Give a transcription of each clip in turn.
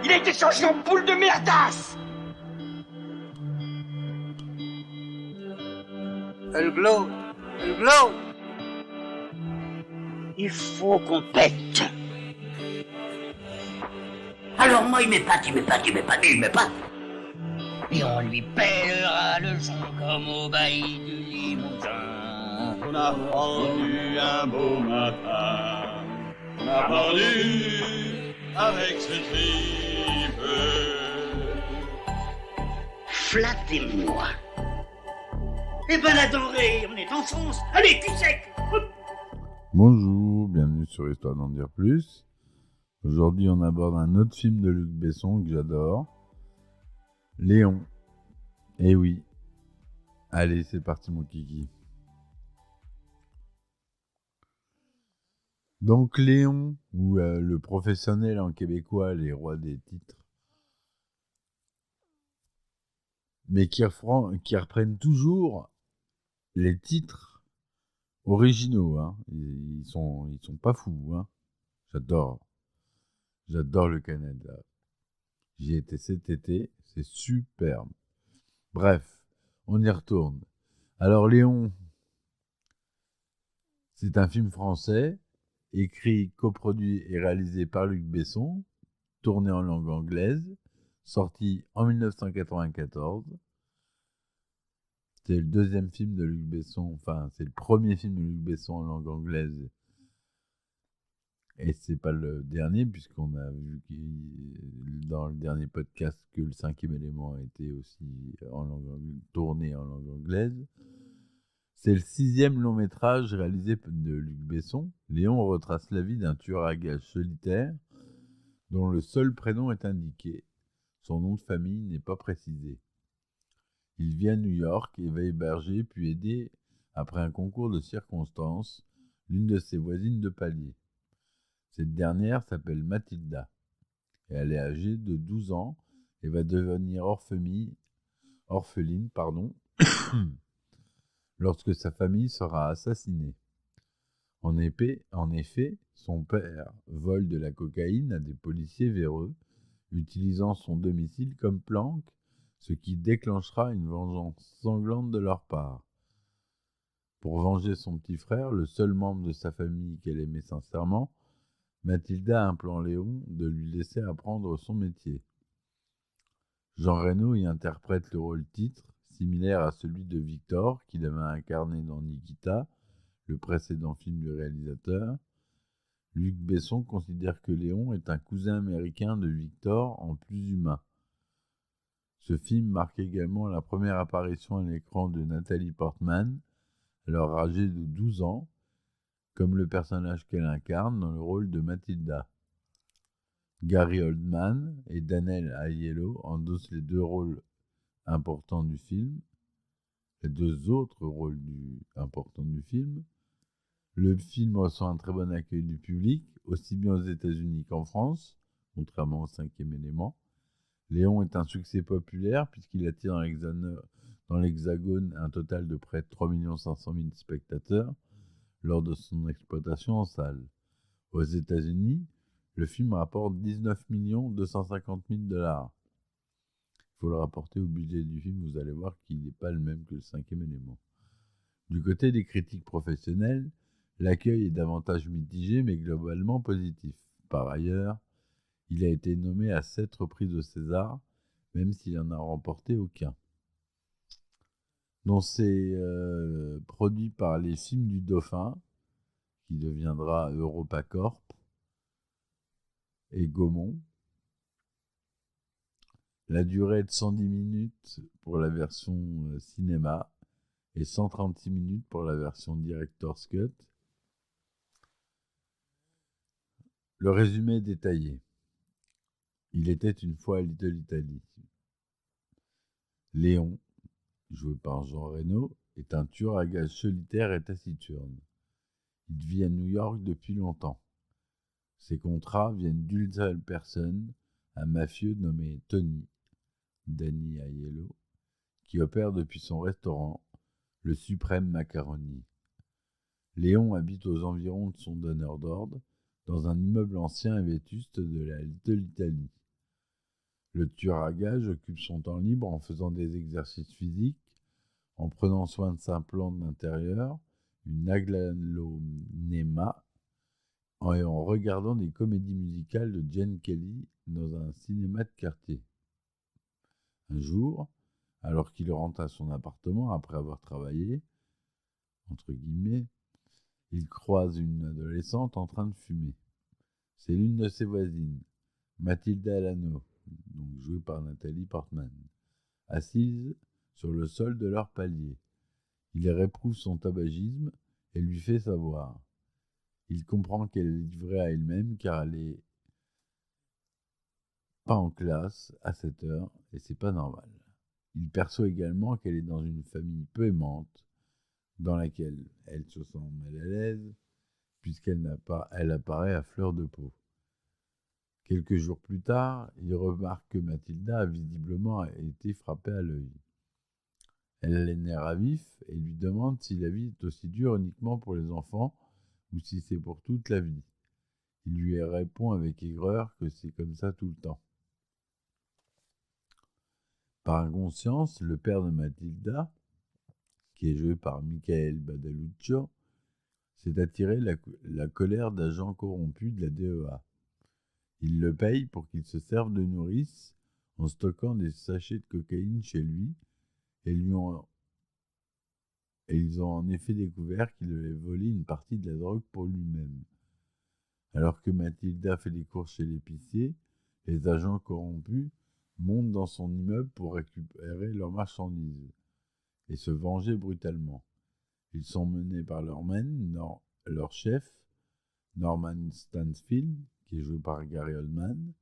Il a été changé en boule de merdasse. Elle glow. Elle glow. Il faut qu'on pète. Alors moi, il m'épate. Et on lui pèlera le son comme au bailli du Limousin. On a pendu un beau matin, on a pendu avec ce tripe. Flattez-moi. Eh ben la denrée, on est en France. Allez, cul sec. Bonjour, bienvenue sur Histoire d'en dire plus. Aujourd'hui, on aborde un autre film de Luc Besson que j'adore, Léon. Eh oui. Allez, c'est parti mon kiki. Donc Léon, ou le professionnel en québécois, les rois des titres, mais qui reprennent toujours les titres originaux, hein. Ils sont pas fous, hein. J'adore le Canada. J'y étais cet été, c'est superbe. Bref, on y retourne. Alors Léon, c'est un film français, écrit, coproduit et réalisé par Luc Besson, tourné en langue anglaise, sorti en 1994. C'est le deuxième film de Luc Besson, enfin c'est le premier film de Luc Besson en langue anglaise. Et c'est pas le dernier, puisqu'on a vu dans le dernier podcast que le 5e élément a été aussi tourné en langue anglaise. C'est le 6e long métrage réalisé de Luc Besson. Léon retrace la vie d'un tueur à gages solitaire dont le seul prénom est indiqué. Son nom de famille n'est pas précisé. Il vit à New York et va héberger puis aider, après un concours de circonstances, l'une de ses voisines de palier. Cette dernière s'appelle Mathilda, et elle est âgée de 12 ans et va devenir orpheline, lorsque sa famille sera assassinée. En effet, son père vole de la cocaïne à des policiers véreux, utilisant son domicile comme planque, ce qui déclenchera une vengeance sanglante de leur part. Pour venger son petit frère, le seul membre de sa famille qu'elle aimait sincèrement, Mathilda implore Léon de lui laisser apprendre son métier. Jean Reno y interprète le rôle titre, similaire à celui de Victor qu'il avait incarné dans Nikita, le précédent film du réalisateur. Luc Besson considère que Léon est un cousin américain de Victor en plus humain. Ce film marque également la première apparition à l'écran de Nathalie Portman, alors âgée de 12 ans, comme le personnage qu'elle incarne dans le rôle de Mathilda. Gary Oldman et Daniel Aiello endossent les deux rôles importants du film, les deux autres rôles importants du film. Le film reçoit un très bon accueil du public, aussi bien aux États-Unis qu'en France, contrairement au 5e élément. Léon est un succès populaire puisqu'il attire dans l'Hexagone un total de près de 3 500 000 spectateurs lors de son exploitation en salle. Aux États-Unis, le film rapporte 19 250 000 $. Il faut le rapporter au budget du film, vous allez voir qu'il n'est pas le même que le 5e élément. Du côté des critiques professionnelles, l'accueil est davantage mitigé mais globalement positif. Par ailleurs, il a été nommé à 7 reprises au César, même s'il n'en a remporté aucun. Donc c'est produit par les Films du Dauphin, qui deviendra EuropaCorp, et Gaumont. La durée est de 110 minutes pour la version cinéma et 136 minutes pour la version Director's Cut. Le résumé est détaillé. Il était une fois à Little Italy. Léon, joué par Jean Reno, est un tueur à gages solitaire et taciturne. Il vit à New York depuis longtemps. Ses contrats viennent d'une seule personne, un mafieux nommé Tony, Danny Aiello, qui opère depuis son restaurant, le Suprême Macaroni. Léon habite aux environs de son donneur d'ordre, dans un immeuble ancien et vétuste de l'Italie. Le tueur à gages occupe son temps libre en faisant des exercices physiques, en prenant soin de sa plante d'intérieur, une aglaonema, et en regardant des comédies musicales de Gene Kelly dans un cinéma de quartier. Un jour, alors qu'il rentre à son appartement après avoir travaillé, entre guillemets, il croise une adolescente en train de fumer. C'est l'une de ses voisines, Mathilda Alano, donc jouée par Nathalie Portman, assise sur le sol de leur palier. Il réprouve son tabagisme et lui fait savoir. Il comprend qu'elle est livrée à elle-même car elle est pas en classe à cette heure et c'est pas normal. Il perçoit également qu'elle est dans une famille peu aimante, dans laquelle elle se sent mal à l'aise, elle apparaît à fleur de peau. Quelques jours plus tard, il remarque que Mathilda a visiblement été frappée à l'œil. Elle a les nerfs à vif et lui demande si la vie est aussi dure uniquement pour les enfants ou si c'est pour toute la vie. Il lui répond avec aigreur que c'est comme ça tout le temps. Par inconscience, le père de Mathilda, qui est joué par Michael Badaluccio, s'est attiré la colère d'agents corrompus de la DEA. Il le paye pour qu'il se serve de nourrice en stockant des sachets de cocaïne chez lui et ils ont en effet découvert qu'il avait volé une partie de la drogue pour lui-même. Alors que Mathilda fait des courses chez l'épicier, les agents corrompus montent dans son immeuble pour récupérer leurs marchandises et se venger brutalement. Ils sont menés par leur chef, Norman Stansfield, qui est joué par Gary Oldman,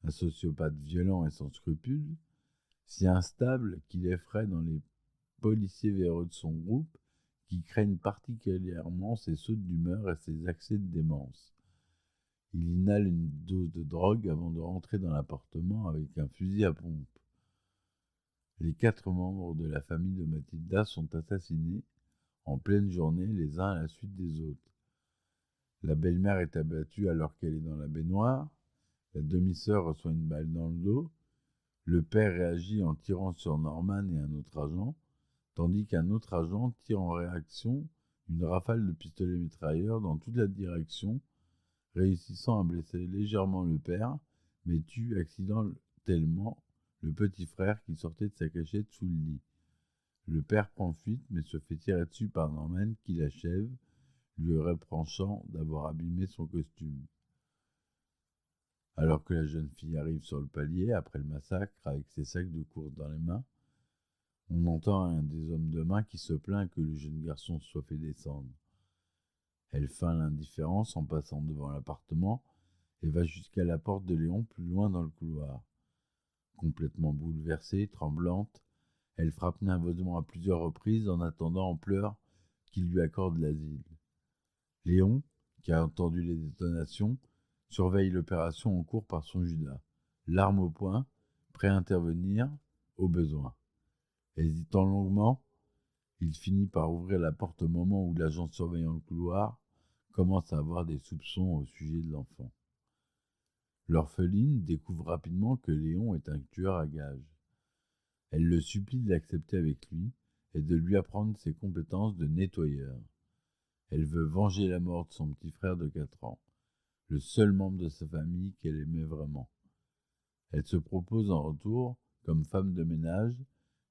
un sociopathe violent et sans scrupules, si instable qu'il effraie dans les policiers véreux de son groupe qui craignent particulièrement ses sautes d'humeur et ses accès de démence. Il inhale une dose de drogue avant de rentrer dans l'appartement avec un fusil à pompe. Les 4 membres de la famille de Mathilda sont assassinés en pleine journée les uns à la suite des autres. La belle-mère est abattue alors qu'elle est dans la baignoire, la demi-sœur reçoit une balle dans le dos, le père réagit en tirant sur Norman et un autre agent, tandis qu'un autre agent tire en réaction une rafale de pistolet mitrailleur dans toute la direction, réussissant à blesser légèrement le père, mais tue accidentellement le petit frère qui sortait de sa cachette sous le lit. Le père prend fuite, mais se fait tirer dessus par Norman qui l'achève, lui reprochant d'avoir abîmé son costume. Alors que la jeune fille arrive sur le palier, après le massacre, avec ses sacs de course dans les mains, on entend un des hommes de main qui se plaint que le jeune garçon soit fait descendre. Elle feint l'indifférence en passant devant l'appartement et va jusqu'à la porte de Léon plus loin dans le couloir. Complètement bouleversée, tremblante, elle frappe nerveusement à plusieurs reprises en attendant en pleurs qu'il lui accorde l'asile. Léon, qui a entendu les détonations, surveille l'opération en cours par son Judas, l'arme au poing, prêt à intervenir au besoin. Hésitant longuement, il finit par ouvrir la porte au moment où l'agent surveillant le couloir commence à avoir des soupçons au sujet de l'enfant. L'orpheline découvre rapidement que Léon est un tueur à gages. Elle le supplie de l'accepter avec lui et de lui apprendre ses compétences de nettoyeur. Elle veut venger la mort de son petit frère de 4 ans, le seul membre de sa famille qu'elle aimait vraiment. Elle se propose en retour comme femme de ménage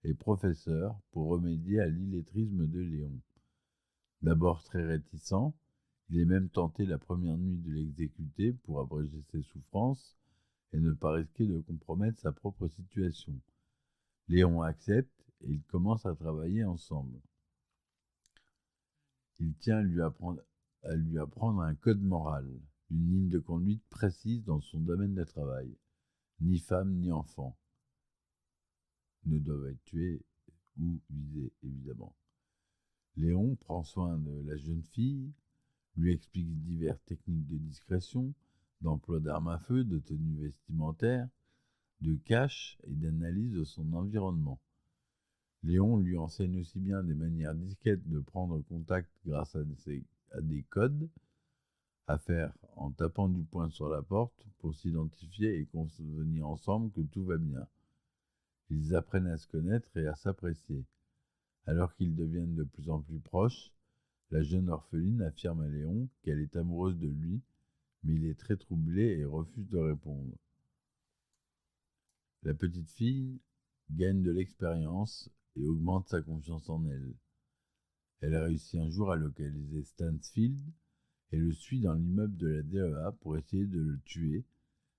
et professeur pour remédier à l'illettrisme de Léon. D'abord très réticent, il est même tenté la première nuit de l'exécuter pour abréger ses souffrances et ne pas risquer de compromettre sa propre situation. Léon accepte et ils commencent à travailler ensemble. Il tient à lui apprendre un code moral, une ligne de conduite précise dans son domaine de travail. Ni femme ni enfant ne doivent être tués ou visés, évidemment. Léon prend soin de la jeune fille, lui explique diverses techniques de discrétion, d'emploi d'armes à feu, de tenue vestimentaire, de cache et d'analyse de son environnement. Léon lui enseigne aussi bien des manières discrètes de prendre contact grâce à des codes, à faire en tapant du poing sur la porte pour s'identifier et convenir ensemble que tout va bien. Ils apprennent à se connaître et à s'apprécier. Alors qu'ils deviennent de plus en plus proches, la jeune orpheline affirme à Léon qu'elle est amoureuse de lui, mais il est très troublé et refuse de répondre. La petite fille gagne de l'expérience et augmente sa confiance en elle. Elle a réussi un jour à localiser Stansfield et le suit dans l'immeuble de la DEA pour essayer de le tuer,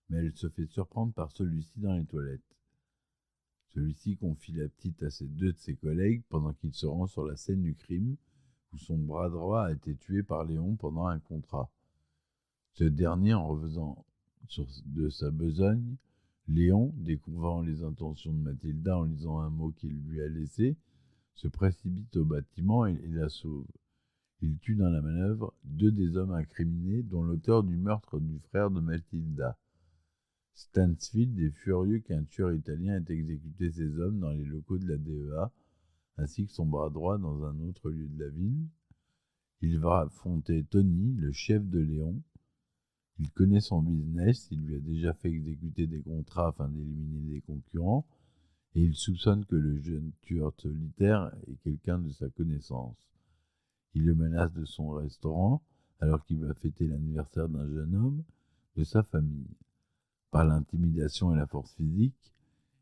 mais elle se fait surprendre par celui-ci dans les toilettes. Celui-ci confie la petite à deux de ses collègues pendant qu'il se rend sur la scène du crime où son bras droit a été tué par Léon pendant un contrat. Ce dernier, en revenant de sa besogne, Léon, découvrant les intentions de Mathilda en lisant un mot qu'il lui a laissé, se précipite au bâtiment et la sauve. Il tue dans la manœuvre deux des hommes incriminés, dont l'auteur du meurtre du frère de Mathilda. Stansfield est furieux qu'un tueur italien ait exécuté ses hommes dans les locaux de la DEA, ainsi que son bras droit dans un autre lieu de la ville. Il va affronter Tony, le chef de Léon. Il connaît son business, il lui a déjà fait exécuter des contrats afin d'éliminer des concurrents, et il soupçonne que le jeune tueur solitaire est quelqu'un de sa connaissance. Il le menace de son restaurant, alors qu'il va fêter l'anniversaire d'un jeune homme de sa famille. Par l'intimidation et la force physique,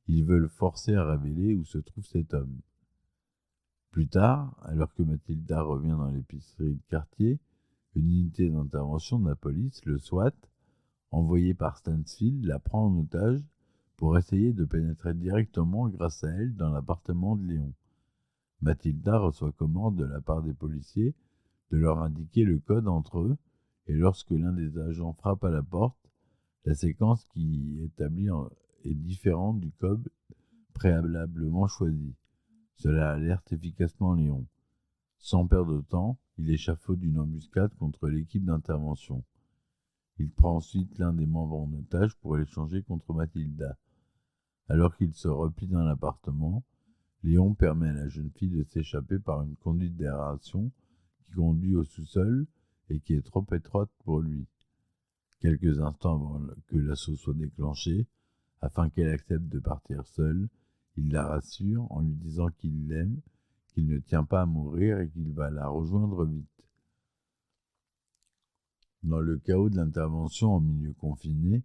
il veut le forcer à révéler où se trouve cet homme. Plus tard, alors que Mathilda revient dans l'épicerie de quartier, une unité d'intervention de la police, le SWAT, envoyée par Stansfield, la prend en otage pour essayer de pénétrer directement grâce à elle dans l'appartement de Léon. Mathilda reçoit commande de la part des policiers de leur indiquer le code entre eux, et lorsque l'un des agents frappe à la porte, la séquence qui est établie est différente du code préalablement choisi. Cela alerte efficacement Léon. Sans perdre de temps, il échafaude une embuscade contre l'équipe d'intervention. Il prend ensuite l'un des membres en otage pour l'échanger contre Mathilda. Alors qu'il se replie dans l'appartement, Léon permet à la jeune fille de s'échapper par une conduite d'aération qui conduit au sous-sol et qui est trop étroite pour lui. Quelques instants avant que l'assaut soit déclenché, afin qu'elle accepte de partir seule, il la rassure en lui disant qu'il l'aime, qu'il ne tient pas à mourir et qu'il va la rejoindre vite. Dans le chaos de l'intervention en milieu confiné,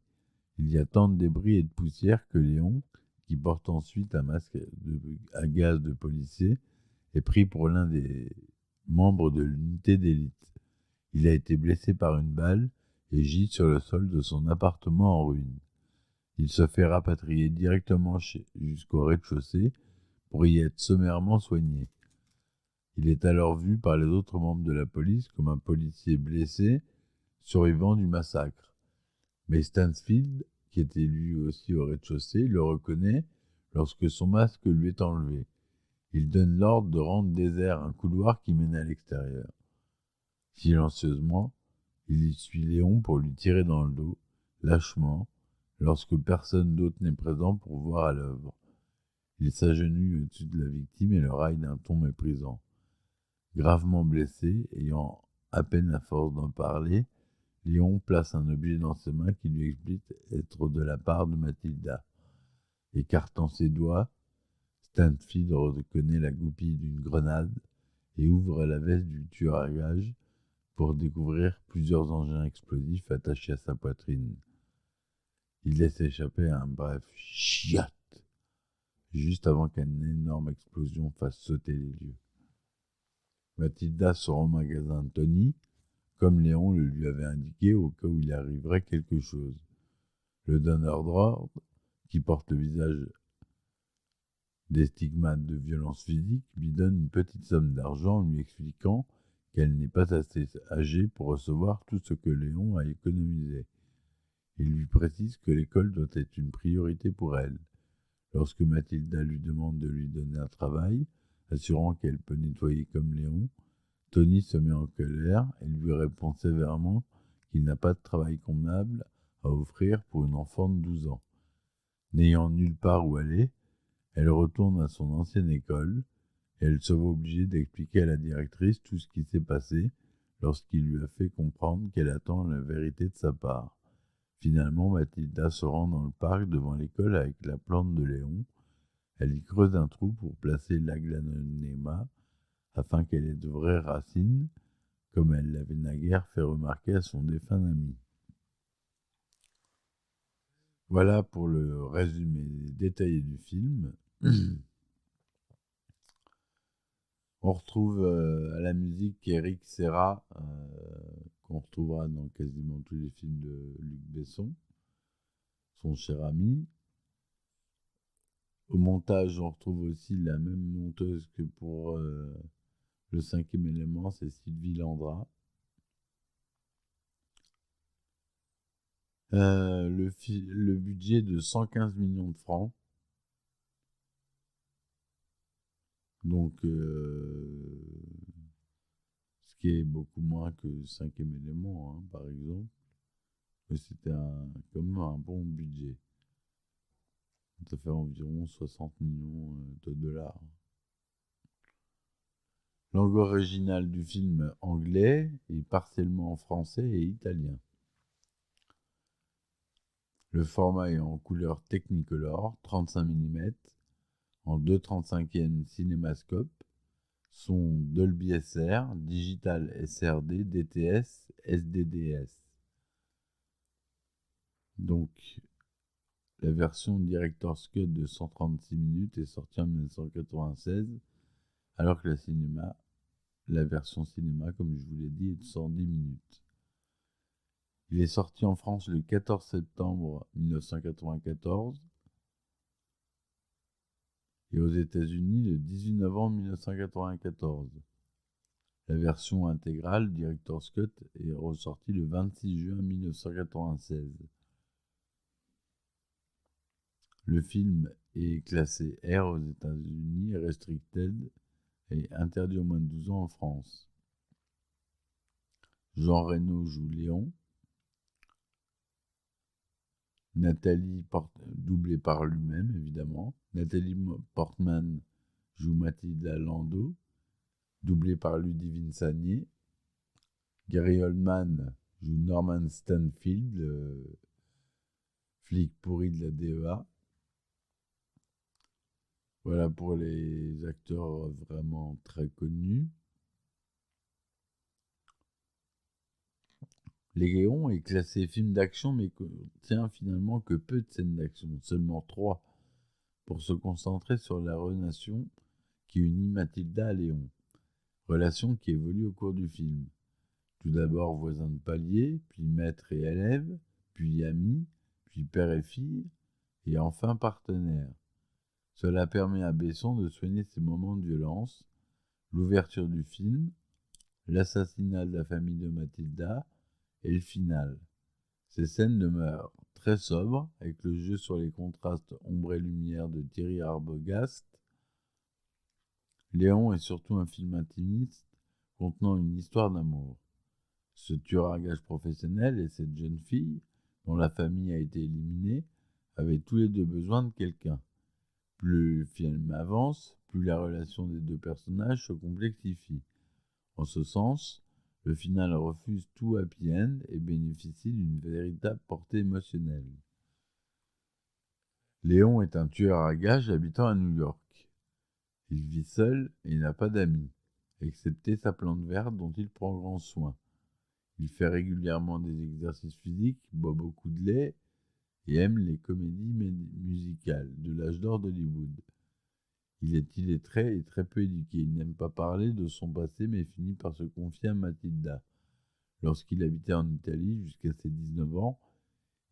il y a tant de débris et de poussière que Léon, qui porte ensuite un masque à gaz de policier, est pris pour l'un des membres de l'unité d'élite. Il a été blessé par une balle et gît sur le sol de son appartement en ruine. Il se fait rapatrier directement jusqu'au rez-de-chaussée pour y être sommairement soigné. Il est alors vu par les autres membres de la police comme un policier blessé, survivant du massacre. Mais Stansfield, qui était lui aussi au rez-de-chaussée, le reconnaît lorsque son masque lui est enlevé. Il donne l'ordre de rendre désert un couloir qui mène à l'extérieur. Silencieusement, il y suit Léon pour lui tirer dans le dos, lâchement, lorsque personne d'autre n'est présent pour voir à l'œuvre. Il s'agenouille au-dessus de la victime et le raille d'un ton méprisant. Gravement blessé, ayant à peine la force d'en parler, Léon place un objet dans ses mains qui lui explique être de la part de Mathilda. Écartant ses doigts, Stansfield reconnaît la goupille d'une grenade et ouvre la veste du tueur à gages pour découvrir plusieurs engins explosifs attachés à sa poitrine. Il laisse échapper un bref « chiotte » juste avant qu'une énorme explosion fasse sauter les lieux. Mathilda sort au magasin de Tony, comme Léon le lui avait indiqué au cas où il arriverait quelque chose. Le donneur d'ordre, qui porte le visage des stigmates de violence physique, lui donne une petite somme d'argent en lui expliquant qu'elle n'est pas assez âgée pour recevoir tout ce que Léon a économisé. Il lui précise que l'école doit être une priorité pour elle. Lorsque Mathilda lui demande de lui donner un travail, assurant qu'elle peut nettoyer comme Léon, Tony se met en colère et lui répond sévèrement qu'il n'a pas de travail convenable à offrir pour une enfant de 12 ans. N'ayant nulle part où aller, elle retourne à son ancienne école et elle se voit obligée d'expliquer à la directrice tout ce qui s'est passé lorsqu'il lui a fait comprendre qu'elle attend la vérité de sa part. Finalement, Mathilda se rend dans le parc devant l'école avec la plante de Léon. Elle y creuse un trou pour placer l'aglaonema afin qu'elle ait de vraies racines, comme elle l'avait naguère fait remarquer à son défunt ami. Voilà pour le résumé détaillé du film. On retrouve à la musique Eric Serra, qu'on retrouvera dans quasiment tous les films de Luc Besson, son cher ami. Au montage, on retrouve aussi la même monteuse que pour le 5e élément, c'est Sylvie Landra. Le budget de 115 millions de francs. Donc, ce qui est beaucoup moins que le 5e élément, hein, par exemple. Mais c'était quand même un bon budget. Ça fait environ 60 millions de dollars. Langue originale du film anglais et partiellement en français et italien. Le format est en couleur Technicolor, 35 mm, en 2/35e cinémascope, son Dolby SR, Digital SRD, DTS, SDDS. Donc, la version Director's Cut de 136 minutes est sortie en 1996, alors que la version cinéma, comme je vous l'ai dit, est de 110 minutes. Il est sorti en France le 14 septembre 1994 et aux États-Unis le 18 novembre 1994. La version intégrale Director's Cut est ressortie le 26 juin 1996. Le film est classé R aux États-Unis, Restricted et interdit aux moins de 12 ans en France. Jean Reno joue Léon. Nathalie doublée par lui-même, évidemment. Nathalie Portman joue Mathilda Landau, doublée par Ludivine Sagnier. Gary Oldman joue Norman Stanfield, le flic pourri de la DEA. Voilà pour les acteurs vraiment très connus. Léon est classé film d'action, mais contient finalement que peu de scènes d'action, seulement 3, pour se concentrer sur la relation qui unit Mathilda à Léon. Relation qui évolue au cours du film. Tout d'abord voisins de palier, puis maître et élève, puis amis, puis père et fille, et enfin partenaire. Cela permet à Besson de soigner ses moments de violence, l'ouverture du film, l'assassinat de la famille de Mathilda, et le final. Ces scènes demeurent très sobres, avec le jeu sur les contrastes ombre et lumière de Thierry Arbogast. Léon est surtout un film intimiste contenant une histoire d'amour. Ce tueur à gages professionnel et cette jeune fille, dont la famille a été éliminée, avaient tous les deux besoin de quelqu'un. Plus le film avance, plus la relation des deux personnages se complexifie. En ce sens, le final refuse tout happy end et bénéficie d'une véritable portée émotionnelle. Léon est un tueur à gages habitant à New York. Il vit seul et n'a pas d'amis, excepté sa plante verte dont il prend grand soin. Il fait régulièrement des exercices physiques, boit beaucoup de lait et aime les comédies musicales de l'âge d'or d'Hollywood. Il est illettré et très peu éduqué. Il n'aime pas parler de son passé, mais finit par se confier à Mathilda. Lorsqu'il habitait en Italie jusqu'à ses 19 ans,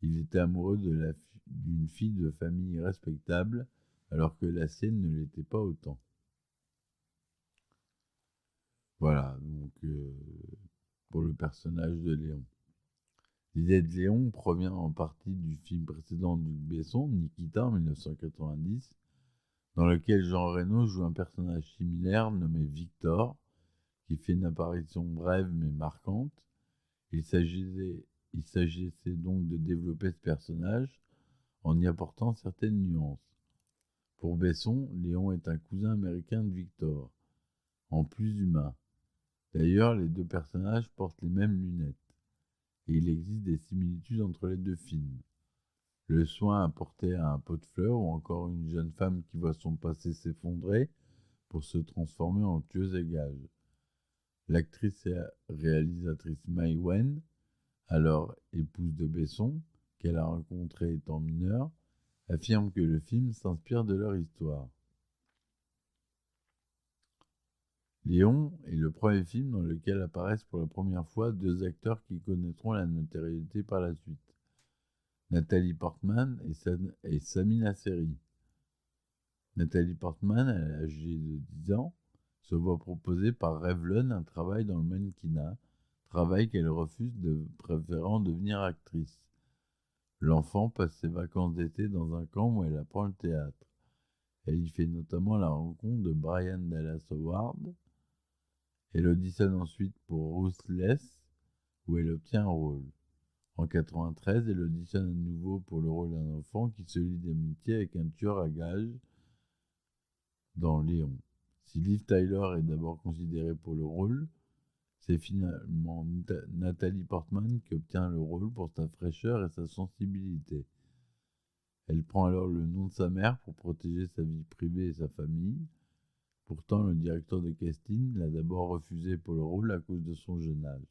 il était amoureux d'une fille de famille respectable, alors que la sienne ne l'était pas autant. Voilà, donc pour le personnage de Léon. L'idée de Léon provient en partie du film précédent de Luc Besson, Nikita, en 1990, dans lequel Jean Reno joue un personnage similaire nommé Victor, qui fait une apparition brève mais marquante. Il s'agissait donc de développer ce personnage en y apportant certaines nuances. Pour Besson, Léon est un cousin américain de Victor, en plus humain. D'ailleurs, les deux personnages portent les mêmes lunettes, et il existe des similitudes entre les deux films. Le soin apporté à un pot de fleurs ou encore une jeune femme qui voit son passé s'effondrer pour se transformer en tueuse à gages. L'actrice et réalisatrice Mai Wen, alors épouse de Besson, qu'elle a rencontré étant mineure, affirme que le film s'inspire de leur histoire. Léon est le premier film dans lequel apparaissent pour la première fois deux acteurs qui connaîtront la notoriété par la suite. Nathalie Portman et Samina Seri. Nathalie Portman, âgée de 10 ans, se voit proposer par Revlon un travail dans le mannequinat, travail qu'elle refuse préférant devenir actrice. L'enfant passe ses vacances d'été dans un camp où elle apprend le théâtre. Elle y fait notamment la rencontre de Brian Dallas Howard. Elle auditionne ensuite pour Ruthless, où elle obtient un rôle. En 1993, elle auditionne à nouveau pour le rôle d'un enfant qui se lie d'amitié avec un tueur à gages dans Léon. Si Liv Tyler est d'abord considérée pour le rôle, c'est finalement Nathalie Portman qui obtient le rôle pour sa fraîcheur et sa sensibilité. Elle prend alors le nom de sa mère pour protéger sa vie privée et sa famille. Pourtant, le directeur de casting l'a d'abord refusé pour le rôle à cause de son jeune âge.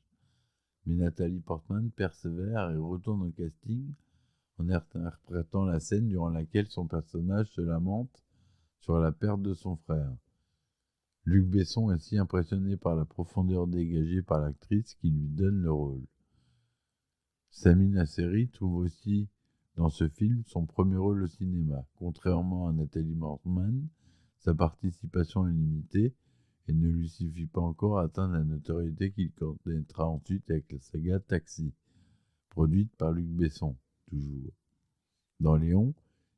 Mais Nathalie Portman persévère et retourne au casting en interprétant la scène durant laquelle son personnage se lamente sur la perte de son frère. Luc Besson est si impressionné par la profondeur dégagée par l'actrice qu'il lui donne le rôle. Samina Seri trouve aussi dans ce film son premier rôle au cinéma. Contrairement à Nathalie Portman, sa participation est limitée et ne lui suffit pas encore à atteindre la notoriété qu'il connaîtra ensuite avec la saga Taxi, produite par Luc Besson, toujours. Dans Léon,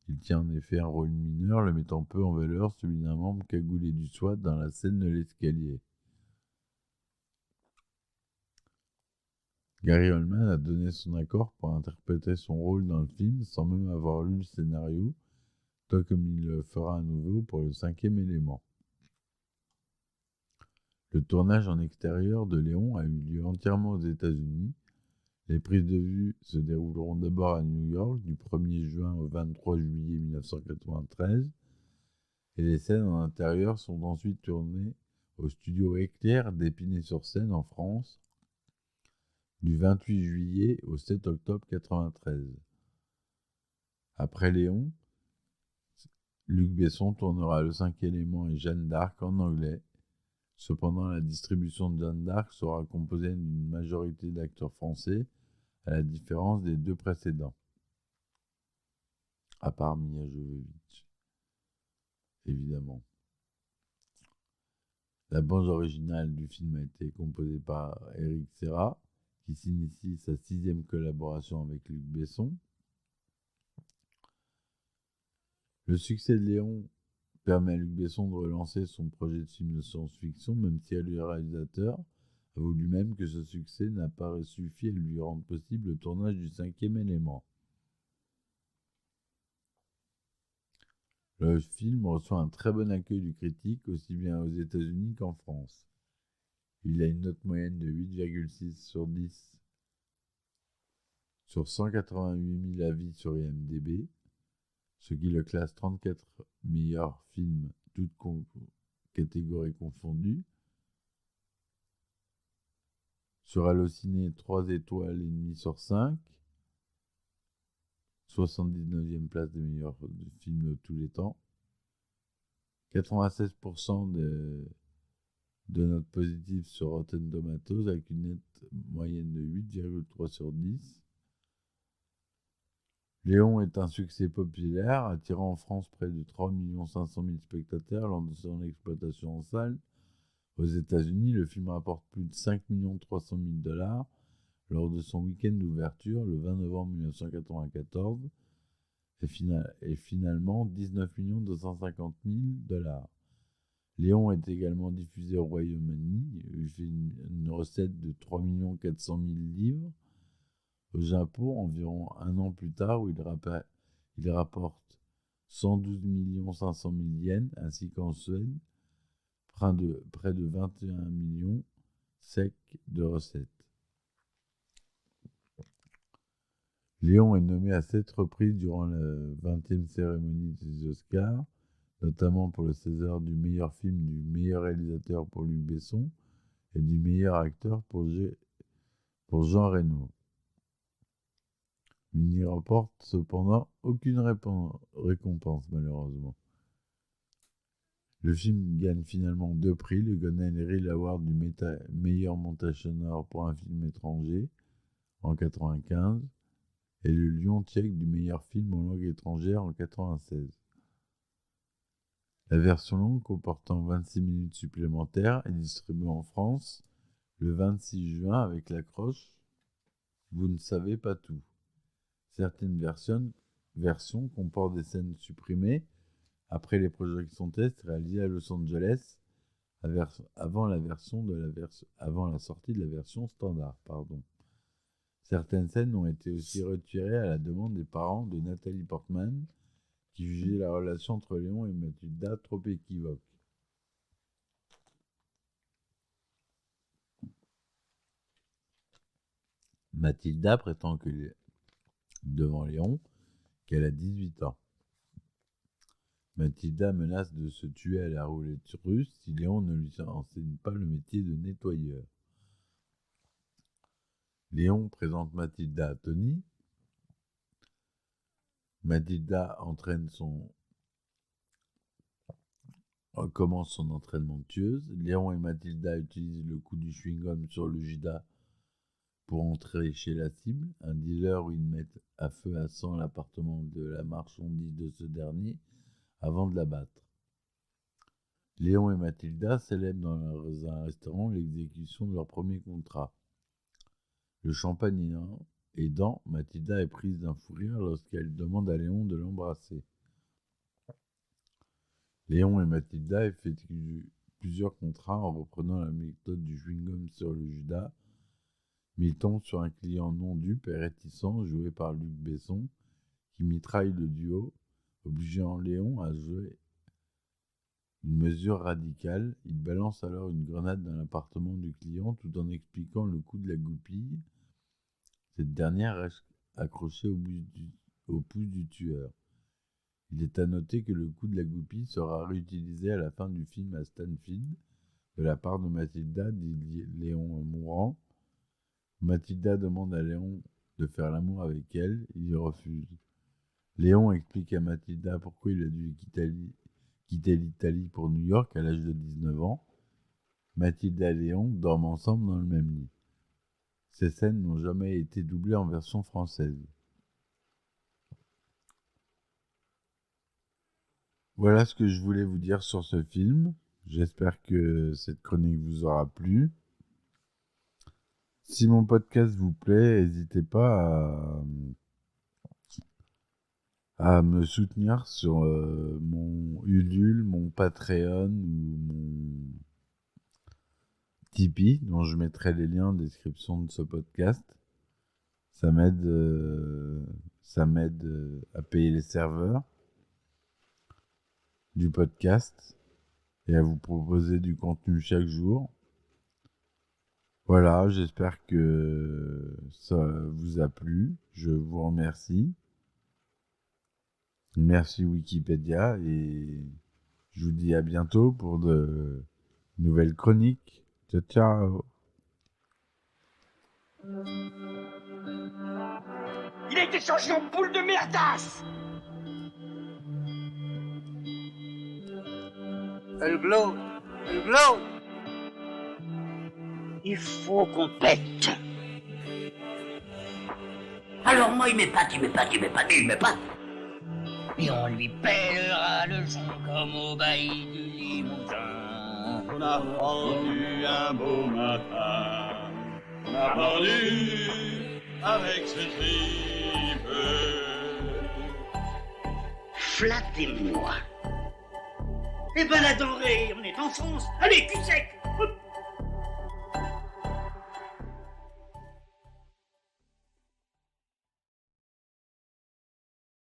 il tient en effet un rôle mineur, le mettant peu en valeur celui d'un membre cagoulé du SWAT dans la scène de l'escalier. Gary Oldman a donné son accord pour interpréter son rôle dans le film sans même avoir lu le scénario, tout comme il le fera à nouveau pour le 5e élément. Le tournage en extérieur de Léon a eu lieu entièrement aux États-Unis. Les prises de vue se dérouleront d'abord à New York du 1er juin au 23 juillet 1993 et les scènes en intérieur sont ensuite tournées au studio Éclair d'Épinay-sur-Seine en France du 28 juillet au 7 octobre 1993. Après Léon, Luc Besson tournera Le 5e élément et Jeanne d'Arc en anglais. Cependant, la distribution de Jeanne d'Arc sera composée d'une majorité d'acteurs français, à la différence des deux précédents, à part Mia Jovovich, évidemment. La bande originale du film a été composée par Eric Serra, qui s'initie sa 6e collaboration avec Luc Besson. Le succès de Léon permet à Luc Besson de relancer son projet de film de science-fiction, même si le réalisateur a voulu même que ce succès n'a pas suffi à lui rendre possible le tournage du 5e élément. Le film reçoit un très bon accueil du critique, aussi bien aux États-Unis qu'en France. Il a une note moyenne de 8,6 sur 10 sur 188 000 avis sur IMDb, ce qui le classe 34 meilleurs films, toutes catégories confondues. Sur Allociné, 3 étoiles et demie sur 5, 79e place des meilleurs films de tous les temps, 96% de notes positives sur Rotten Tomatoes avec une note moyenne de 8,3 sur 10. Léon est un succès populaire, attirant en France près de 3 500 000 spectateurs lors de son exploitation en salle. Aux États-Unis, le film rapporte plus de 5 300 000 $ lors de son week-end d'ouverture le 20 novembre 1994 et finalement 19 250 000 $. Léon est également diffusé au Royaume-Uni. Il fait une recette de 3 400 000 livres. Au Japon, environ un an plus tard, où il rapporte 112 500 000 yens, ainsi qu'en Suède, près de 21 millions sec de recettes. Léon est nommé à 7 reprises durant la 20e cérémonie des Oscars, notamment pour le César du meilleur film, du meilleur réalisateur pour Luc Besson et du meilleur acteur pour Jean Reno. Il n'y remporte cependant aucune récompense, malheureusement. Le film gagne finalement 2 prix, le Golden Reel Award du meilleur montage sonore pour un film étranger en 1995 et le Lion tchèque du meilleur film en langue étrangère en 1996. La version longue, comportant 26 minutes supplémentaires, est distribuée en France le 26 juin avec l'accroche « Vous ne savez pas tout ». Certaines versions comportent des scènes supprimées après les projections tests réalisées à Los Angeles avant la sortie de la version standard. Certaines scènes ont été aussi retirées à la demande des parents de Nathalie Portman, qui jugeait la relation entre Léon et Mathilda trop équivoque. Mathilda prétend devant Léon qu'elle a 18 ans. Mathilda menace de se tuer à la roulette russe si Léon ne lui enseigne pas le métier de nettoyeur. Léon présente Mathilda à Tony. Mathilda commence son entraînement de tueuse. Léon et Mathilda utilisent le coup du chewing-gum sur le Judas pour entrer chez la cible, un dealer où ils mettent à feu à sang l'appartement de la marchandise de ce dernier avant de l'abattre. Léon et Mathilda célèbrent dans un restaurant l'exécution de leur premier contrat. Le champagne aidant, Mathilda est prise d'un fou rire lorsqu'elle demande à Léon de l'embrasser. Léon et Mathilda effectuent plusieurs contrats en reprenant la méthode du chewing-gum sur le Judas, mais ils tombent sur un client non dupe et réticent joué par Luc Besson qui mitraille le duo, obligeant Léon à jouer une mesure radicale. Il balance alors une grenade dans l'appartement du client tout en expliquant le coup de la goupille. Cette dernière reste accrochée au pouce du tueur. Il est à noter que le coup de la goupille sera réutilisé à la fin du film à Stanfield de la part de Mathilda, dit Léon mourant. Mathilda demande à Léon de faire l'amour avec elle, il y refuse. Léon explique à Mathilda pourquoi il a dû quitter l'Italie pour New York à l'âge de 19 ans. Mathilda et Léon dorment ensemble dans le même lit. Ces scènes n'ont jamais été doublées en version française. Voilà ce que je voulais vous dire sur ce film. J'espère que cette chronique vous aura plu. Si mon podcast vous plaît, n'hésitez pas à me soutenir sur mon Ulule, mon Patreon ou mon Tipeee, dont je mettrai les liens en description de ce podcast. Ça m'aide à payer les serveurs du podcast et à vous proposer du contenu chaque jour. Voilà, j'espère que ça vous a plu. Je vous remercie. Merci Wikipédia et je vous dis à bientôt pour de nouvelles chroniques. Ciao, ciao. Il a été changé en boule de merdasse. Elle glow. Elle glow. Il faut qu'on pète. Alors moi, il m'épate. Et on lui pèlera le son comme au bailli du Limousin. On a rendu un beau matin, on a pendu avec ce tripe. Flattez-moi. Eh ben la denrée, on est en France. Allez, cul sec. Hop.